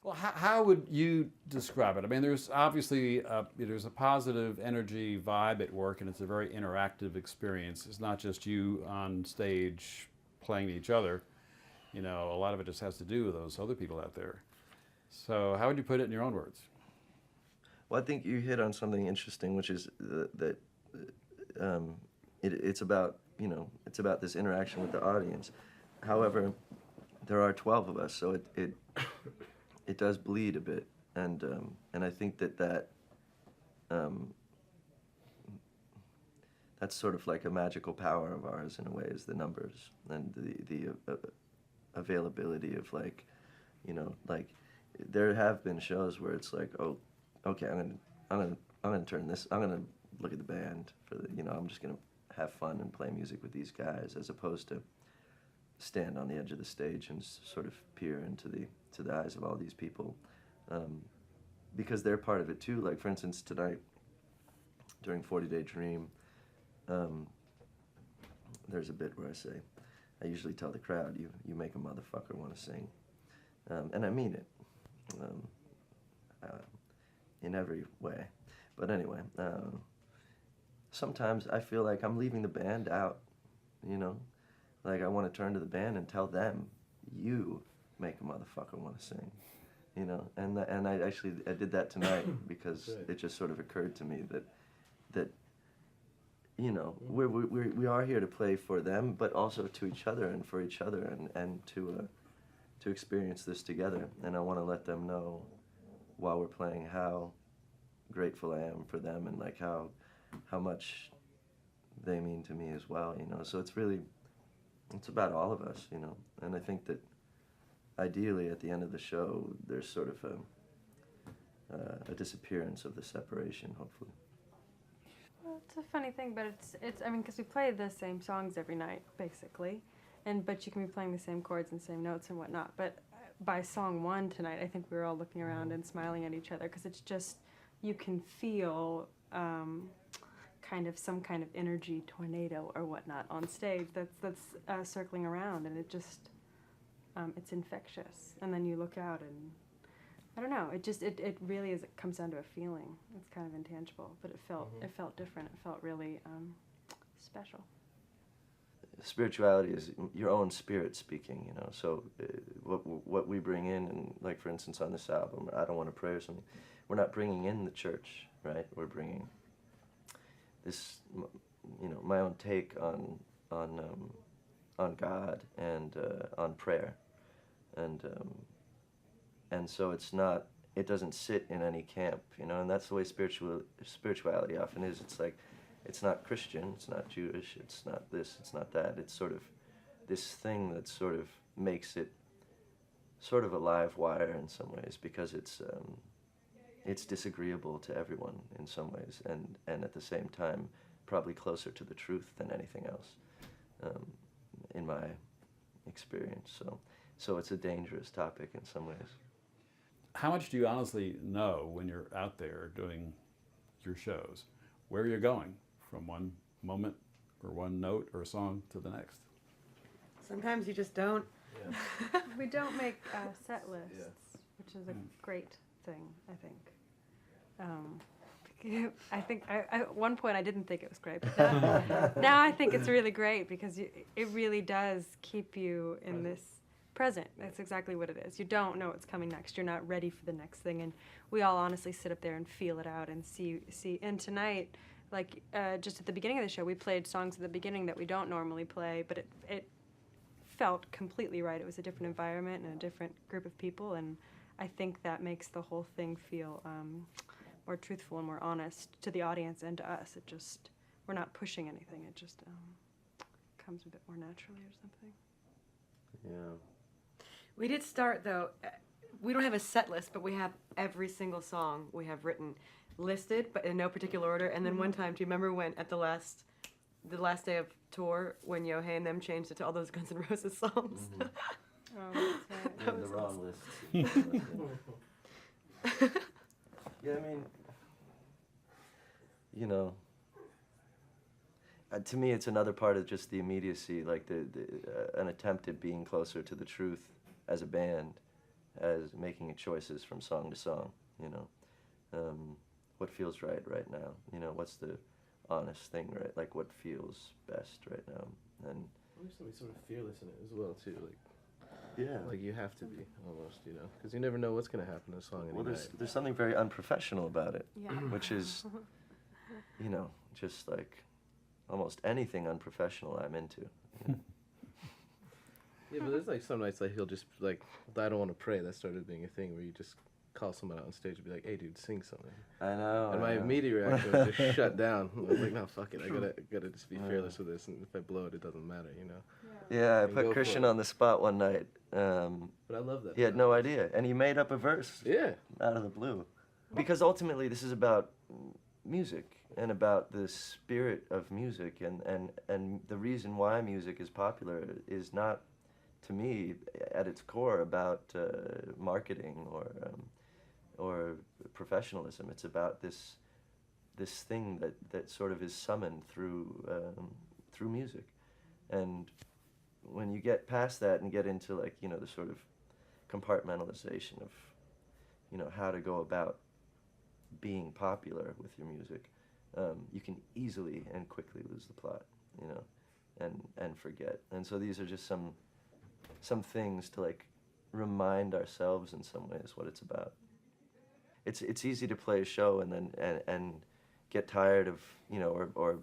Well, how would you describe it? I mean, there's obviously there's a positive energy vibe at work, and it's a very interactive experience. It's not just you on stage playing to each other. You know, a lot of it just has to do with those other people out there. So, how would you put it in your own words? Well, I think you hit on something interesting, which is that um, it's about, it's about this interaction with the audience. However, there are 12 of us, so it does bleed a bit, and I think that um, that's sort of like a magical power of ours in a way, is the numbers and the availability of, like, like, there have been shows where it's like, oh, okay, I'm gonna turn this, I'm gonna look at the band for the, I'm just gonna have fun and play music with these guys, as opposed to stand on the edge of the stage and sort of peer into the eyes of all these people, um, because they're part of it too. Like, for instance, tonight during 40 Day Dream, um, there's a bit where I usually tell the crowd, you make a motherfucker want to sing, and I mean it, um, uh, in every way. But anyway, sometimes I feel like I'm leaving the band out, you know? Like, I want to turn to the band and tell them, you make a motherfucker want to sing, And I did that tonight because it just sort of occurred to me that we are here to play for them, but also to each other and for each other, and to experience this together. And I want to let them know while we're playing how grateful I am for them, and like how much they mean to me as well. So it's about all of us, And I think that ideally at the end of the show there's sort of a disappearance of the separation, hopefully. Well, it's a funny thing, but it's I mean, because we play the same songs every night, basically, but you can be playing the same chords and same notes and whatnot. But by song one tonight, I think we were all looking around and smiling at each other, because it's just, you can feel kind of some kind of energy tornado or whatnot on stage that's circling around, and it just it's infectious. And then you look out and I don't know. It really is. It comes down to a feeling. It's kind of intangible, but it felt different. It felt really special. Spirituality is your own spirit speaking. So what we bring in, and like, for instance, on this album, I Don't Want to Pray or something, we're not bringing in the church, right? We're bringing this, my own take on God and on prayer, and so it doesn't sit in any camp, and that's the way spirituality often is. It's like, it's not Christian, it's not Jewish, it's not this, it's not that. It's sort of this thing that sort of makes it sort of a live wire in some ways, because it's disagreeable to everyone in some ways, and at the same time probably closer to the truth than anything else, in my experience. So it's a dangerous topic in some ways. How much do you honestly know when you're out there doing your shows, where you're going from one moment or one note or song to the next? Sometimes you just don't. Yeah. We don't make set lists, which is a great thing, I think. I think at one point I didn't think it was great, but now I think it's really great, because it really does keep you in this present. That's exactly what it is. You don't know what's coming next. You're not ready for the next thing, and we all honestly sit up there and feel it out and see. And tonight, like just at the beginning of the show, we played songs at the beginning that we don't normally play, but it felt completely right. It was a different environment and a different group of people, and I think that makes the whole thing feel more truthful and more honest to the audience and to us. We're not pushing anything. It just comes a bit more naturally or something. Yeah. We did start, though. We don't have a set list, but we have every single song we have written listed, but in no particular order. And then one time, do you remember when at the last day of tour, when Yohei and them changed it to all those Guns N' Roses songs? Mm-hmm. Oh, that's right. Yeah, the wrong list. Yeah, I mean, to me, it's another part of just the immediacy, like an attempt at being closer to the truth as a band, as making choices from song to song, you know. What feels right now, you know, what's the honest thing, right? Like what feels best right now. And There's something sort of fearless in it as well too. yeah, Like you have to be almost, you know, because you never know what's gonna happen in a song. well, Any there's night. there's something very unprofessional about it, Yeah. which is, you know, just like almost anything unprofessional I'm into. You know? Yeah, but there's like some nights like he'll just like I don't want to pray. That started being a thing where you just call someone out on stage and be like, "Hey, dude, sing something." I know. And my I know. immediate reaction was just shut down. I was like, "No, fuck it. I gotta just be fearless with this. And if I blow it, it doesn't matter, you know." Yeah, I And go put for Christian it. on the spot one night. But I love that. He had no idea, and he made up a verse Yeah. out of the blue. Because ultimately, this is about music and about the spirit of music, and the reason why music is popular is not, to me, at its core, about marketing or professionalism. It's about this thing that sort of is summoned through music, and when you get past that and get into like, you know, the sort of compartmentalization of, you know, how to go about being popular with your music, you can easily and quickly lose the plot, you know, and forget. And so these are just some things to like remind ourselves in some ways what it's about. It's easy to play a show and then and get tired of, you know, or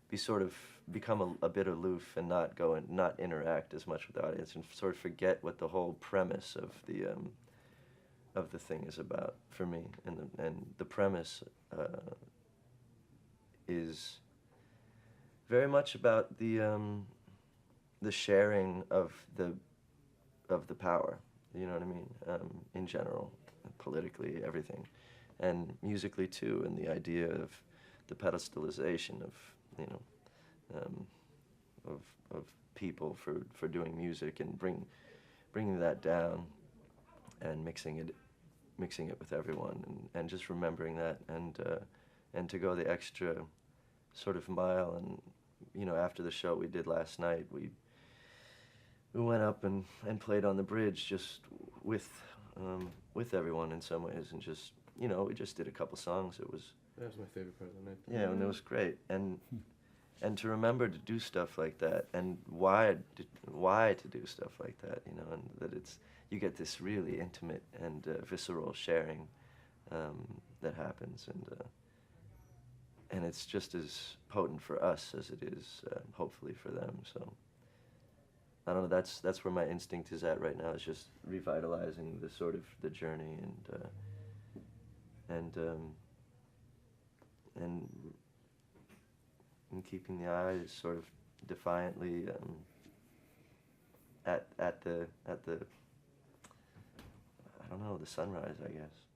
be sort of become a bit aloof and not go and not interact as much with the audience and sort of forget what the whole premise of the thing is about for me. And the premise is very much about the sharing of the power. You know what I mean? In general, politically, everything, and musically too. And the idea of the pedestalization of, you know, of people for doing music and bringing that down and mixing it with everyone, and just remembering that, and to go the extra sort of mile. And, you know, after the show we did last night, we went up and played on the bridge just with everyone in some ways, and just, you know, we just did a couple songs. It was, That was my favorite part of the night. yeah, and it was great. And to remember to do stuff like that, and why to do stuff like that, you know, and that you get this really intimate and visceral sharing that happens, and it's just as potent for us as it is hopefully for them. So I don't know. That's where my instinct is at right now. Is just revitalizing the sort of the journey and keeping the eyes sort of defiantly at the I don't know, the sunrise, I guess.